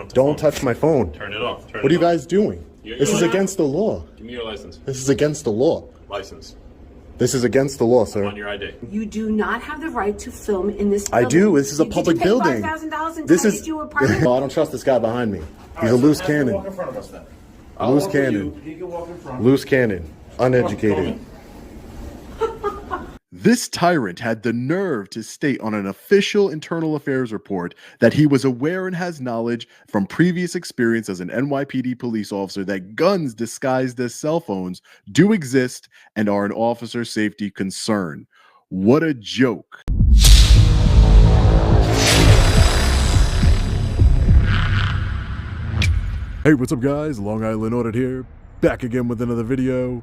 the Don't phone. touch my phone. Turn it off. What are you guys doing? This is against the law. Give me your license. This is against the law. License. This is against the law, sir. On your ID. You do not have the right to film in this building. I do. This is a public building. Did you pay $5,000 and This try to is. get you a permit? Oh, I don't trust this guy behind me. He's a loose cannon. Walk in front of us then. Loose cannon. He can walk in front. Loose cannon. Uneducated. This tyrant had the nerve to state on an official internal affairs report that he was aware and has knowledge from previous experience as an NYPD police officer that guns disguised as cell phones do exist and are an officer safety concern. What a joke. Hey, what's up guys? Long Island Audit here, back again with another video.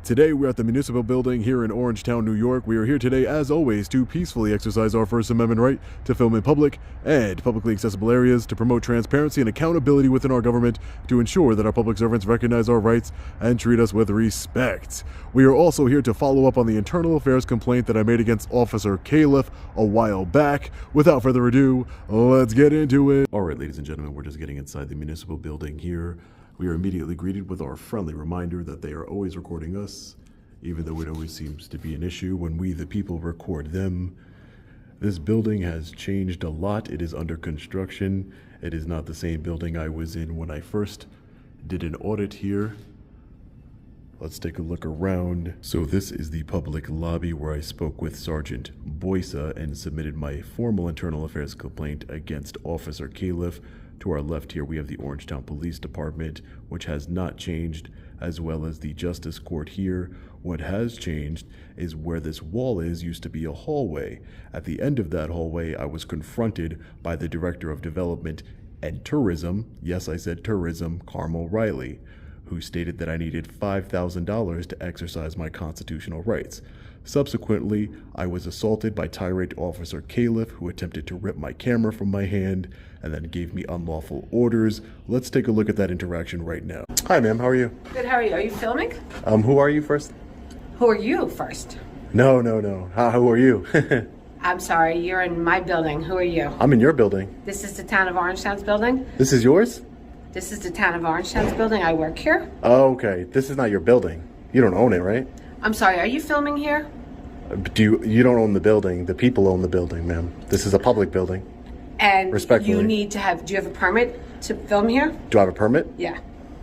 Today we're at the municipal building here in Orangetown, New York. We are here today, as always, to peacefully exercise our First Amendment right to film in public and publicly accessible areas, to promote transparency and accountability within our government, to ensure that our public servants recognize our rights and treat us with respect. We are also here to follow up on the internal affairs complaint that I made against Officer Califf a while back. Without further ado, let's get into it. All right, ladies and gentlemen, we're just getting inside the municipal building here. We are immediately greeted with our friendly reminder that they are always recording us, even though it always seems to be an issue when we, the people, record them. This building has changed a lot. It is under construction. It is not the same building I was in when I first did an audit here. Let's take a look around. So this is the public lobby where I spoke with Sergeant Boysa and submitted my formal internal affairs complaint against Officer Califf. To our left here, we have the Orangetown Police Department, which has not changed, as well as the Justice Court here. What has changed is where this wall is used to be a hallway. At the end of that hallway, I was confronted by the Director of Development and Tourism, yes, I said tourism, Carmel Riley, who stated that I needed $5,000 to exercise my constitutional rights. Subsequently, I was assaulted by Tyrant Officer Califf, who attempted to rip my camera from my hand and then gave me unlawful orders. Let's take a look at that interaction right now. Hi, ma'am. How are you? Good, how are you? Are you filming? Who are you first? Who are you first? No. Who are you? I'm sorry, you're in my building. Who are you? I'm in your building. This is the town of Orangetown's building? This is yours? This is the town of Orangetown's building. I work here. Oh, okay. This is not your building. You don't own it, right? I'm sorry, are you filming here? You don't own the building. The people own the building, ma'am. This is a public building. And Respectfully. you need to have, do you have a permit to film here? Do I have a permit? Yeah.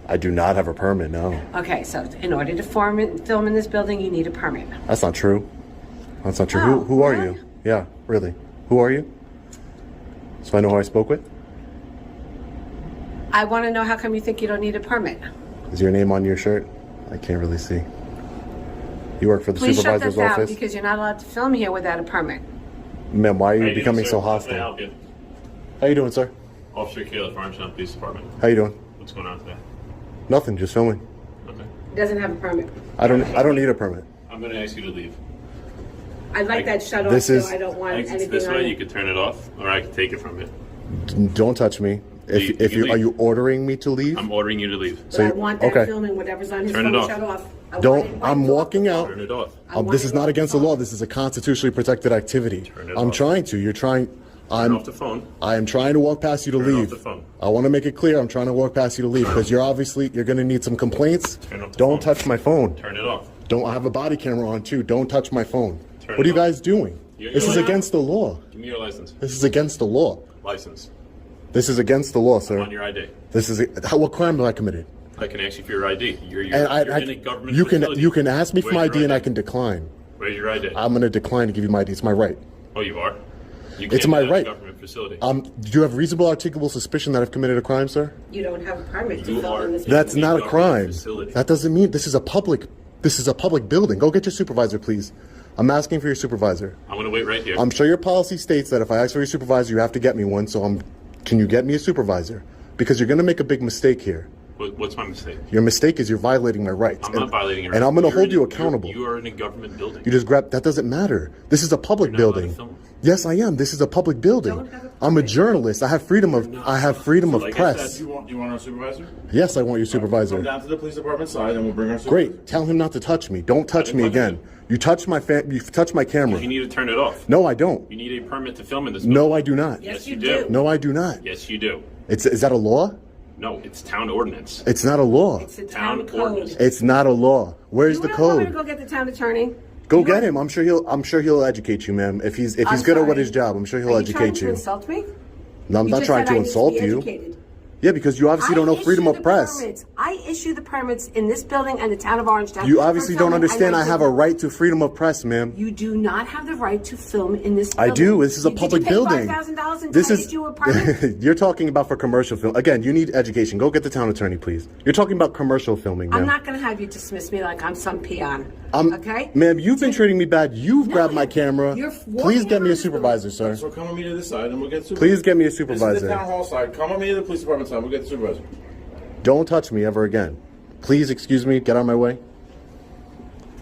I do not have a permit, no. Okay, so in order to film in this building, you need a permit. That's not true. That's not true. Oh, who are really? you? Yeah, really. Who are you? So I know who I spoke with? I want to know how come you think you don't need a permit? Is your name on your shirt? I can't really see. You work for the Please shut supervisor's that down office? because you're not allowed to film here without a permit. Ma'am, why are you becoming sir? so How can I hostile? help you? How you doing, sir? Officer Califf, Orangetown Police Department. How you doing? What's going on today? Nothing, just filming. Okay. He doesn't have a permit. I don't need a permit. I'm going to ask you to leave. I'd like that shut off, This so is- I don't want Exits anything this on way, it. you can turn it off, or I can take it from you. Don't touch me. You can Are leave. you ordering me to leave? I'm ordering you to leave. But I you- want that okay. filming, whatever's on his Turn it phone, off. shut off. I want Don't. it I'm right walking off. out. Turn it off. I want This it is not off against the the law. phone. This is a constitutionally protected activity. Turn it I'm off. trying to. You're trying. Turn off the phone. I am trying to walk past you to Turn off leave. the phone. I want to make it clear. I'm trying to walk past you to leave because you're going to need some complaints. Turn off the Don't phone. touch my phone. Turn it off. Don't. I have a body camera on too. Don't touch my phone. Turn What are it you off. guys doing? This is You're- against the law. Give me your license. This is against the law. License. This is against the law, sir. On your ID. This is what crime have I committed? I can ask you for your ID. You're And you're in a government facility. you can ask me for my Where's ID your and I can decline. Where's your ID? I'm going to decline to give you my ID. It's my right. Oh, you are? You It's can't my be in a right. government facility. Do you have reasonable articulable suspicion that I've committed a crime, sir? You don't have a permit to You film are- in this That's building. not a government crime. facility. That doesn't mean this is a public building. Go get your supervisor, please. I'm asking for your supervisor. I'm going to wait right here. I'm sure your policy states that if I ask for your supervisor, you have to get me one. So can you get me a supervisor? Because you're going to make a big mistake here. What's my mistake? Your mistake is you're violating my rights. I'm not violating your rights. And I'm going to You're hold in you a- accountable. You are in a government building. You just grab. That doesn't matter. This is a public You're not allowed to building. film. Yes, I am. This is a public building. Don't have a I'm a permit. journalist. I have freedom of. I have freedom of like I press. said, You want our supervisor? Yes, I want your Come supervisor. down to the police department side, and we'll bring our supervisor. Great. Tell him not to touch me. Don't touch me touch again. You touched my You touched my camera. You need to turn it off. No, I don't. You need a permit to film in this. No, building. I do not. Yes, Yes, you you do. do. No, I do not. Yes, you do. Is that a law? No, it's town ordinance. It's not a law. It's a town Town code. ordinance. It's not a law. Where's You the don't want me to code? go get the town attorney? Go get him. I'm sure he'll educate you, ma'am. If he's I'm good at what sorry. his job, I'm sure he'll Are you trying educate to you. insult me? No, I'm You not just trying said to I need insult be you. educated. Yeah, because you obviously don't know I freedom issue of the press. permits. I issue the permits in this building and the town of Orangetown. You for obviously don't filming, understand and I have a didn't. right to freedom of press, ma'am. You do not have the right to film in this I building. do. This is a public building. Did you pay $5,000 and This I is issued you a permit? You're talking about for commercial film. Again, you need education. Go get the town attorney, please. You're talking about commercial filming, ma'am. I'm not going to have you dismiss me like I'm some peon. Okay? Ma'am, you've been treating me bad. You've grabbed my camera. You're Please get me a walking around supervisor, sir. So come with me to this side, and we'll get supervisor. Please get me a This is the supervisor. town hall side. Come with me to the police department side. We'll get the supervisor. Don't touch me ever again. Please excuse me. Get out of my way.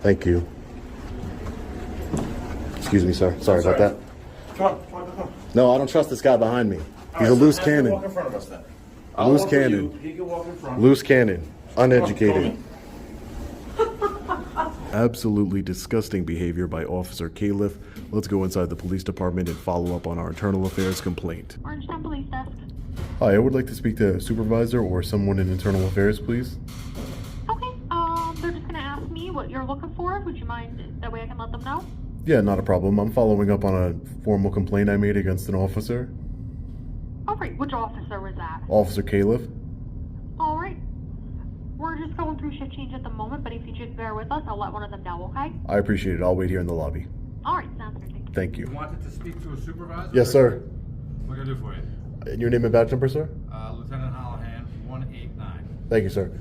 Thank you. Excuse me, sir. Sorry about that. Come on, come on, come on. No, I don't trust this guy behind me. He's All a right, so loose have him cannon. Walk in front of us then. Loose walk with cannon. you. He can walk in front. Loose cannon. Come Uneducated. on. Absolutely disgusting behavior by Officer Califf. Let's go inside the police department and follow up on our internal affairs complaint. Orangetown Police Desk. Hi, I would like to speak to a supervisor or someone in internal affairs, please. Okay, they're just gonna ask me what you're looking for. Would you mind? That way I can let them know. Yeah, not a problem. I'm following up on a formal complaint I made against an officer. All right, which officer was that? Officer Califf. All right. We're just going through shift change at the moment, but if you just bear with us, I'll let one of them know, okay? I appreciate it. I'll wait here in the lobby. All right, sounds good. Thank you. Thank you. Wanted to speak to a supervisor? Yes, sir. What can I do for you? And your name and badge number, sir? Lieutenant Holohan, 189. Thank you, sir.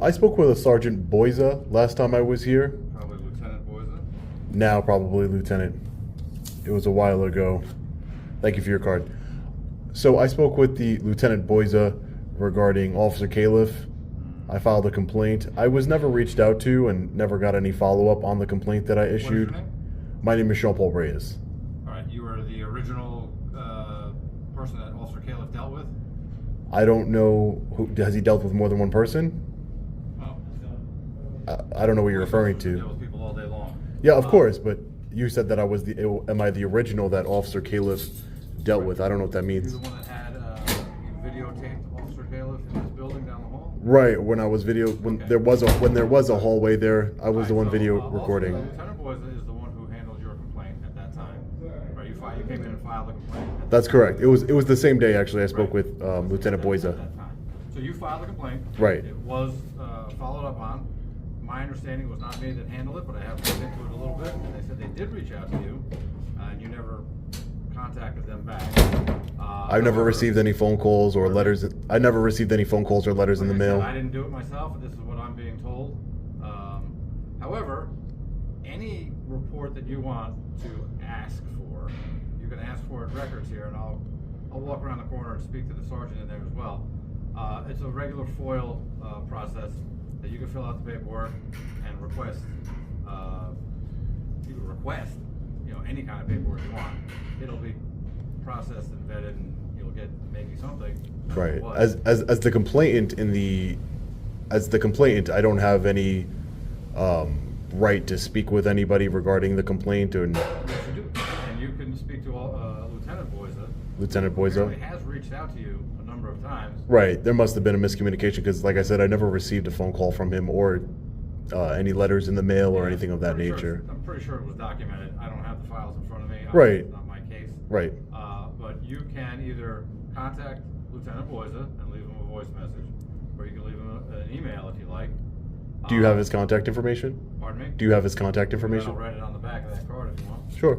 I spoke with a Sergeant Boyza last time I was here. Probably Lieutenant Boyza. Now probably Lieutenant. It was a while ago. Thank you for your card. So I spoke with the Lieutenant Boyza regarding Officer Califf. I filed a complaint. I was never reached out to and never got any follow-up on the complaint that I What is issued. your name? My name is Jean-Paul Reyes. All right, you were the original person that Officer Califf dealt with? I don't know, has he dealt with more than one person? Well, I don't know what you're referring deal to. with people all day long. Yeah, of course, but you said that I was am I the original that Officer Califf dealt with? I don't know what that You're means. the one that had you videotaped Officer Califf in his building down the hall? Right, when there was a hallway there, I was the one video recording. Lieutenant Boyza is the one who handled your complaint at that time. Right, you came in and filed the complaint. That's correct. It was the same day actually I spoke Right. with Lieutenant At Boyza. that time. So you filed a complaint. Right. It was followed up on. My understanding was not me that handled it, but I have looked into it a little bit, and they said they did reach out to you, and you never contacted them back. I've never received any phone calls or letters. I never received any phone calls or letters in the Like I said, mail. I didn't do it myself, and this is what I'm being told. However, any report that you want to ask for, you can ask for at records here, and I'll walk around the corner and speak to the sergeant in there as well. It's a regular FOIL process that you can fill out the paperwork and request. You can request, any kind of paperwork you want. It'll be processed and vetted, and you'll get maybe something. Right. What? As the complainant I don't have any right to speak with anybody regarding the complaint or Yes, you do. And you can speak to Lieutenant Boyza. Lieutenant He Boyza. has reached out to you a number of times. Right. There must have been a miscommunication because, like I said, I never received a phone call from him or any letters in the mail or Yeah, anything of that pretty nature. I'm pretty sure it was documented. I don't have the files in front of me. Right. It's not my case. Right. But you can either contact Lieutenant Boyza and leave him a voice message, or you can leave him an email if you like. Do you have his contact information? Pardon me? Do you have his contact information? I'll write it on the back of that card if you want. Sure.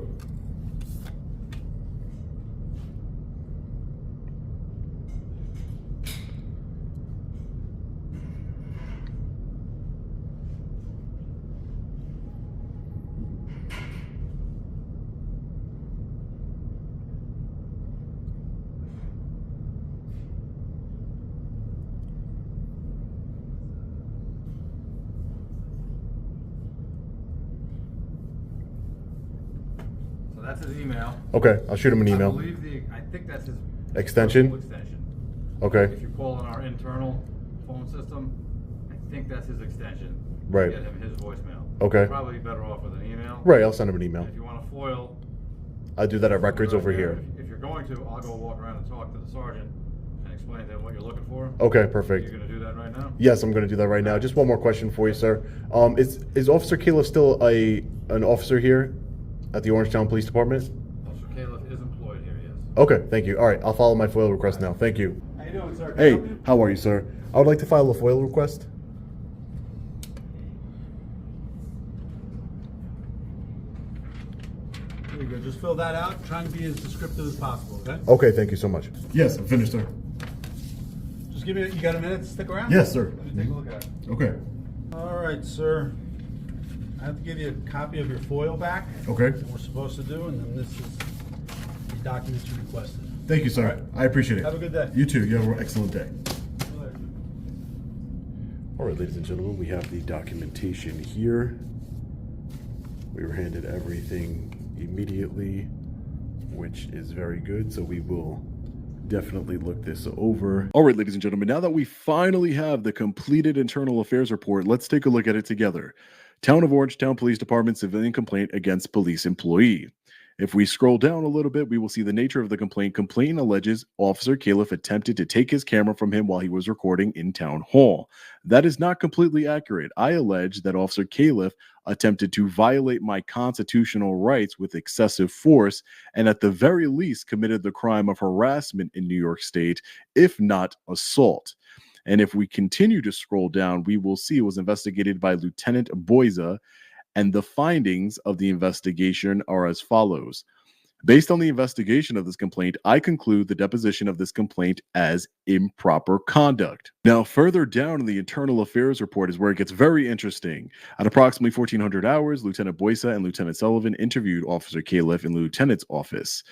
That's his email. Okay, I'll shoot him an I email. believe I think that's his Extension? personal extension. Okay. If you call on our internal phone system, I think that's his extension. Right. Get him his voicemail. Okay. Probably better off with an email. Right, I'll send him an email. And if you want to foil, I'll do that at records over here. here. If you're going to, I'll go walk around and talk to the sergeant and explain to him what you're looking for. Okay, perfect. You're going to do that right now? Yes, I'm going to do that right now. Just one more question for you, sir. Is Officer Caleb still an officer here at the Orangetown Police Department? Officer Caleb is employed here, yes. Okay, thank you. All right, I'll follow my FOIL request now. Thank you. How you doing, sir? Hey, how are you, sir? I would like to file a FOIL request. There you go. Just fill that out. Try and be as descriptive as possible, okay? Okay, thank you so much. Yes, I'm finished, sir. Just give me, you got a minute to stick around? Yes, sir. Let me take a look at it. Okay. All right, sir. I have to give you a copy of your FOIL back. Okay. That we're supposed to do, and then this is the documents you requested. Thank you, sir. I appreciate it. Have a good day. You too. You have an excellent day. See you later. All right, ladies and gentlemen, we have the documentation here. We were handed everything immediately, which is very good, so we will definitely look this over. All right, ladies and gentlemen, now that we finally have the completed internal affairs report, let's take a look at it together. Town of Orangetown Police Department civilian complaint against police employee. If we scroll down a little bit, we will see the nature of the complaint. Complaint alleges Officer Califf attempted to take his camera from him while he was recording in town hall. That is not completely accurate. I allege that Officer Califf attempted to violate my constitutional rights with excessive force and at the very least committed the crime of harassment in New York State, if not assault. And if we continue to scroll down, we will see it was investigated by Lieutenant Boyza, and the findings of the investigation are as follows. Based on the investigation of this complaint, I conclude the deposition of this complaint as improper conduct. Now, further down in the internal affairs report is where it gets very interesting. At approximately 1400 hours, Lieutenant Boysa and Lieutenant Sullivan interviewed Officer Califf in the lieutenant's office.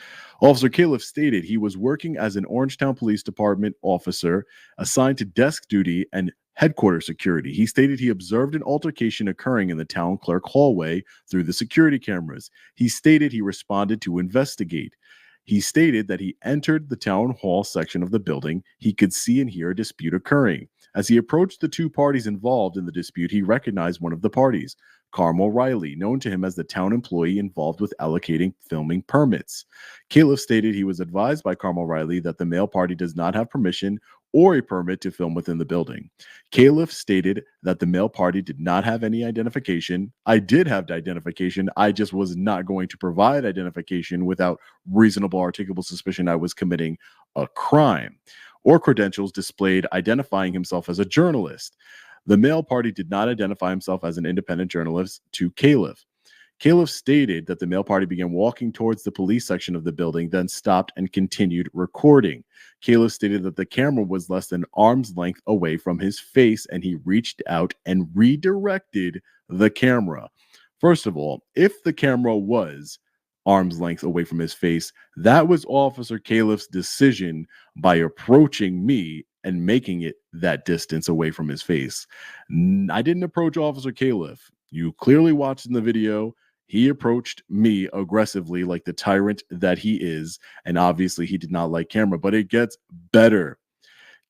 Officer Califf stated he was working as an Orangetown Police Department officer assigned to desk duty and headquarters security. He stated he observed an altercation occurring in the town clerk hallway through the security cameras. He stated he responded to investigate. He stated that he entered the town hall section of the building. He could see and hear a dispute occurring. As he approached the two parties involved in the dispute, he recognized one of the parties, Carmel Riley, known to him as the town employee involved with allocating filming permits. Califf stated he was advised by Carmel Riley that the male party does not have permission or a permit to film within the building. Califf stated that the male party did not have any identification. I did have identification. I just was not going to provide identification without reasonable articulable suspicion I was committing a crime, or credentials displayed identifying himself as a journalist. The male party did not identify himself as an independent journalist to Califf. Califf stated that the male party began walking towards the police section of the building, then stopped and continued recording. Califf stated that the camera was less than arm's length away from his face, and he reached out and redirected the camera. First of all, if the camera was arm's length away from his face, that was Officer Califf's decision by approaching me and making it that distance away from his face. I didn't approach Officer Califf. You clearly watched in the video. He approached me aggressively like the tyrant that he is, and obviously he did not like camera, but it gets better.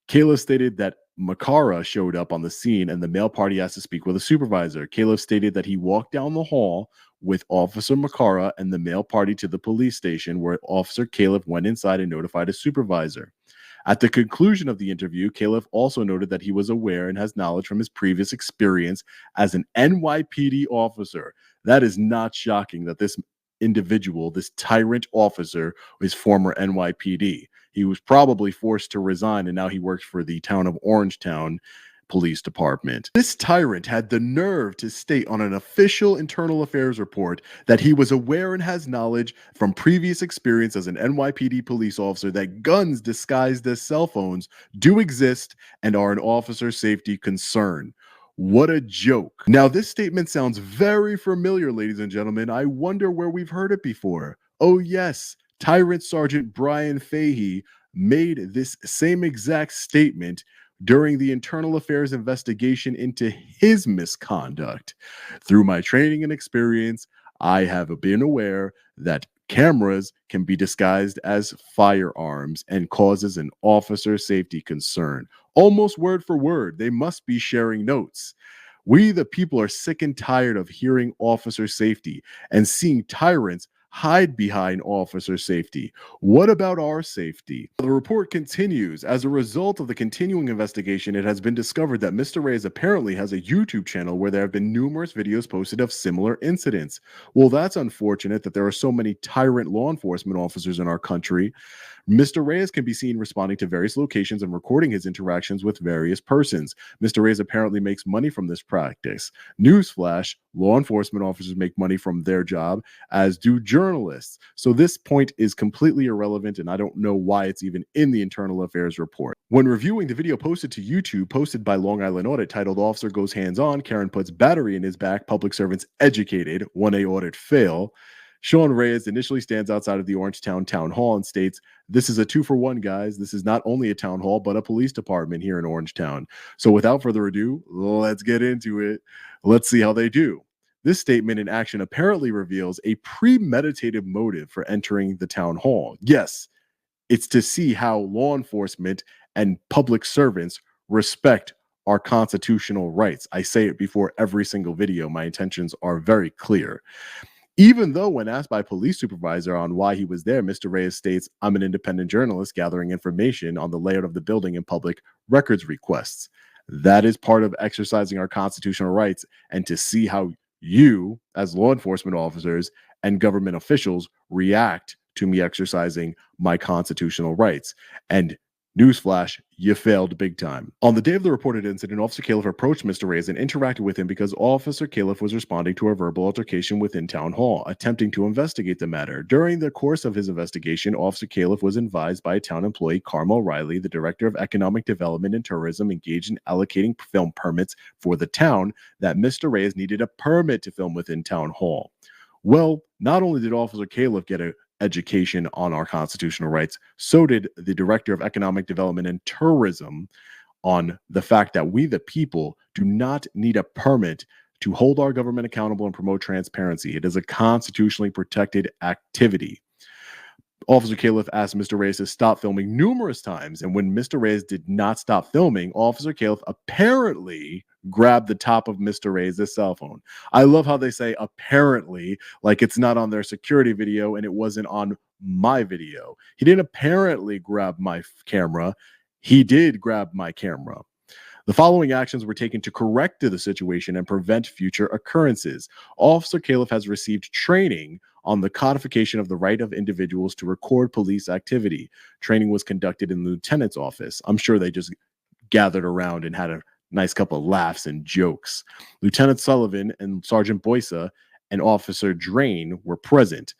Califf stated that Makara showed up on the scene and the male party asked to speak with a supervisor. Califf stated that he walked down the hall with Officer Makara and the male party to the police station, where Officer Califf went inside and notified a supervisor. At the conclusion of the interview, Califf also noted that he was aware and has knowledge from his previous experience as an NYPD officer. That is not shocking that this individual, this tyrant officer, is former NYPD. He was probably forced to resign, and now he works for the town of Orangetown Police Department. This tyrant had the nerve to state on an official internal affairs report that he was aware and has knowledge from previous experience as an NYPD police officer that guns disguised as cell phones do exist and are an officer's safety concern. What a joke. Now, this statement sounds very familiar, ladies and gentlemen. I wonder where we've heard it before. Oh yes, Tyrant Sergeant Brian Fahey made this same exact statement during the internal affairs investigation into his misconduct. Through my training and experience, I have been aware that Cameras can be disguised as firearms and causes an officer safety concern. Almost word for word, they must be sharing notes. We, the people, are sick and tired of hearing officer safety and seeing tyrants hide behind officer safety. What about our safety? The report continues. As a result of the continuing investigation, it has been discovered that Mr. Reyes apparently has a YouTube channel where there have been numerous videos posted of similar incidents. Well, that's unfortunate that there are so many tyrant law enforcement officers in our country. Mr. Reyes can be seen responding to various locations and recording his interactions with various persons. Mr. Reyes apparently makes money from this practice. Newsflash, law enforcement officers make money from their job, as do journalists. So this point is completely irrelevant, and I don't know why it's even in the Internal Affairs report. When reviewing the video posted to YouTube, posted by Long Island Audit, titled "Officer Goes Hands-On, Karen Puts Battery in His Back, Public Servants Educated, 1A Audit Fail," Sean Reyes initially stands outside of the Orangetown Town Hall and states, "This is a 2-for-1, guys. This is not only a town hall, but a police department here in Orangetown. So without further ado, let's get into it. Let's see how they do." This statement in action apparently reveals a premeditated motive for entering the town hall. Yes, it's to see how law enforcement and public servants respect our constitutional rights. I say it before every single video. My intentions are very clear. Even though when asked by police supervisor on why he was there, Mr. Reyes states, "I'm an independent journalist gathering information on the layout of the building and public records requests." That is part of exercising our constitutional rights, and to see how you, as law enforcement officers and government officials, react to me exercising my constitutional rights. And newsflash, you failed big time. On the day of the reported incident, Officer Califf approached Mr. Reyes and interacted with him because Officer Califf was responding to a verbal altercation within Town Hall, attempting to investigate the matter. During the course of his investigation, Officer Califf was advised by a town employee, Carmel Riley, the Director of Economic Development and Tourism, engaged in allocating film permits for the town, that Mr. Reyes needed a permit to film within Town Hall. Well, not only did Officer Califf get a education on our constitutional rights, so did the Director of Economic Development and Tourism on the fact that we, the people, do not need a permit to hold our government accountable and promote transparency. It is a constitutionally protected activity. Officer Califf asked Mr. Reyes to stop filming numerous times, and when Mr. Reyes did not stop filming, Officer Califf apparently grabbed the top of Mr. Reyes' cell phone. I love how they say apparently, like it's not on their security video and it wasn't on my video. He didn't apparently grab my camera. He did grab my camera. The following actions were taken to correct the situation and prevent future occurrences. Officer Califf has received training on the codification of the right of individuals to record police activity. Training was conducted in the lieutenant's office. I'm sure they just gathered around and had a nice couple of laughs and jokes. Lieutenant Sullivan and Sergeant Boysa and Officer Drain were present.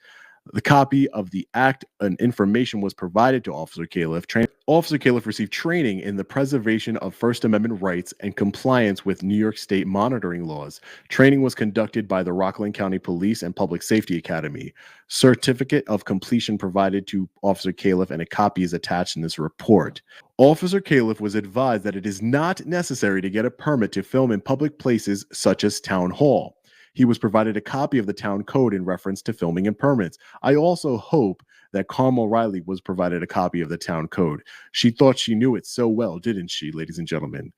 The copy of the act and information was provided to Officer Califf. Officer Califf received training in the preservation of First Amendment rights and compliance with New York State monitoring laws. Training was conducted by the Rockland County Police and Public Safety Academy. Certificate of completion provided to Officer Califf, and a copy is attached in this report. Officer Califf was advised that it is not necessary to get a permit to film in public places such as Town Hall. He was provided a copy of the town code in reference to filming and permits. I also hope that Carmel Riley was provided a copy of the town code. She thought she knew it so well, didn't she, ladies and gentlemen?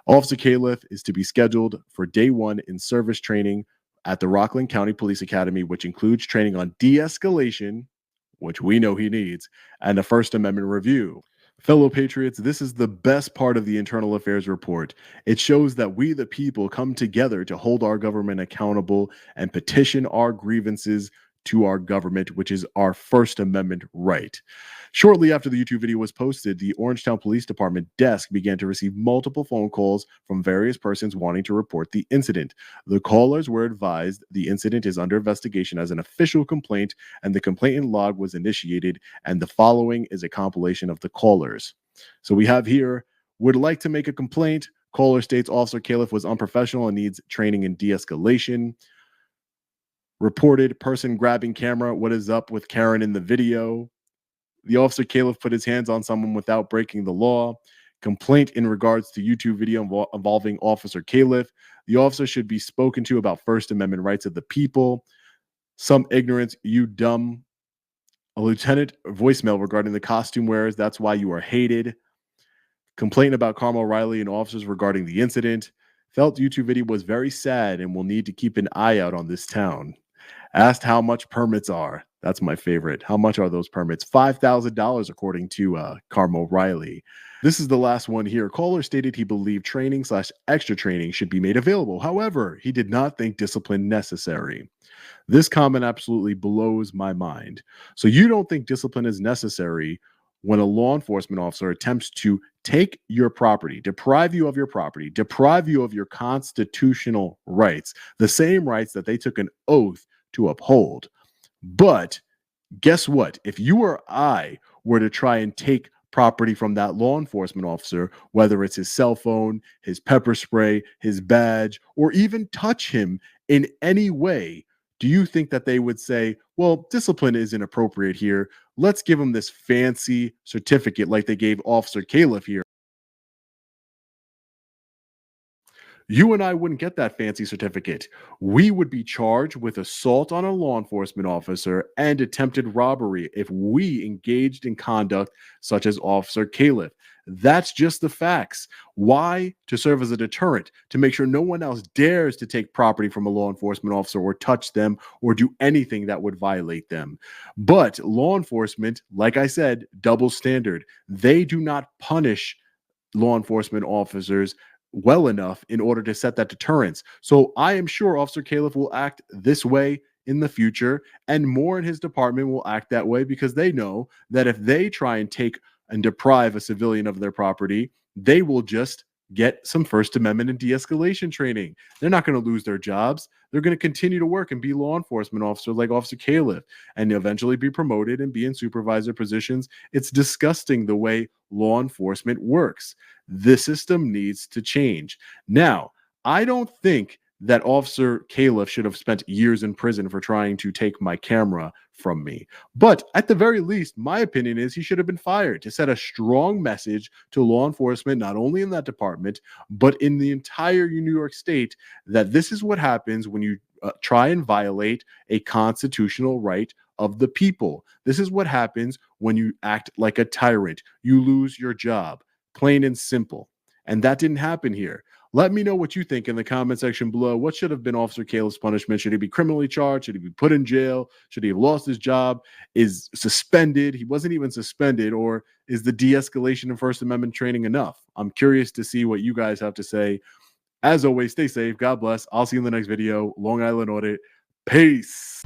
Officer Califf is to be scheduled for day 1 in service training at the Rockland County Police Academy, which includes training on de-escalation, which we know he needs, and a First Amendment review. Fellow patriots, this is the best part of the Internal Affairs report. It shows that we, the people, come together to hold our government accountable and petition our grievances to our government, which is our First Amendment right. Shortly after the YouTube video was posted, the Orangetown Police Department desk began to receive multiple phone calls from various persons wanting to report the incident. The callers were advised the incident is under investigation as an official complaint, and the complainant log was initiated, and the following is a compilation of the callers. So we have here, would like to make a complaint. Caller states Officer Califf was unprofessional and needs training in de-escalation. Reported person grabbing camera. What is up with Karen in the video? The Officer Califf put his hands on someone without breaking the law. Complaint in regards to YouTube video involving Officer Califf. The officer should be spoken to about First Amendment rights of the people. Some ignorance, you dumb A lieutenant voicemail regarding the costume wearers. That's why you are hated. Complaint about Carmel Riley and officers regarding the incident. Felt YouTube video was very sad and will need to keep an eye out on this town. Asked how much permits are. That's my favorite. How much are those permits? $5,000 according to Carmel Riley. This is the last one here. Caller stated he believed training/extra training should be made available. However, he did not think discipline necessary. This comment absolutely blows my mind. So you don't think discipline is necessary when a law enforcement officer attempts to take your property, deprive you of your property, deprive you of your constitutional rights, the same rights that they took an oath to uphold. But guess what? If you or I were to try and take property from that law enforcement officer, whether it's his cell phone, his pepper spray, his badge, or even touch him in any way, do you think that they would say, well, discipline isn't appropriate here. Let's give him this fancy certificate like they gave Officer Caliph here. You and I wouldn't get that fancy certificate. We would be charged with assault on a law enforcement officer and attempted robbery if we engaged in conduct such as Officer Caliph. That's just the facts. Why? To serve as a deterrent, to make sure no one else dares to take property from a law enforcement officer or touch them or do anything that would violate them. But law enforcement, like I said, double standard. They do not punish law enforcement officers well enough in order to set that deterrence. So I am sure Officer Caliph will act this way in the future, and more in his department will act that way because they know that if they try and take and deprive a civilian of their property, they will just get some First Amendment and de-escalation training. They're not going to lose their jobs. They're going to continue to work and be law enforcement officers like Officer Caliph and eventually be promoted and be in supervisor positions. It's disgusting the way law enforcement works. The system needs to change. Now, I don't think that Officer Caliph should have spent years in prison for trying to take my camera from me. But at the very least, my opinion is he should have been fired to set a strong message to law enforcement, not only in that department, but in the entire New York State, that this is what happens when you try and violate a constitutional right of the people. This is what happens when you act like a tyrant. You lose your job, plain and simple. And that didn't happen here. Let me know what you think in the comment section below. What should have been Officer Caliph's punishment? Should he be criminally charged? Should he be put in jail? Should he have lost his job? Is suspended? He wasn't even suspended. Or is the de-escalation and First Amendment training enough? I'm curious to see what you guys have to say. As always, stay safe. God bless. I'll see you in the next video. Long Island Audit. Peace.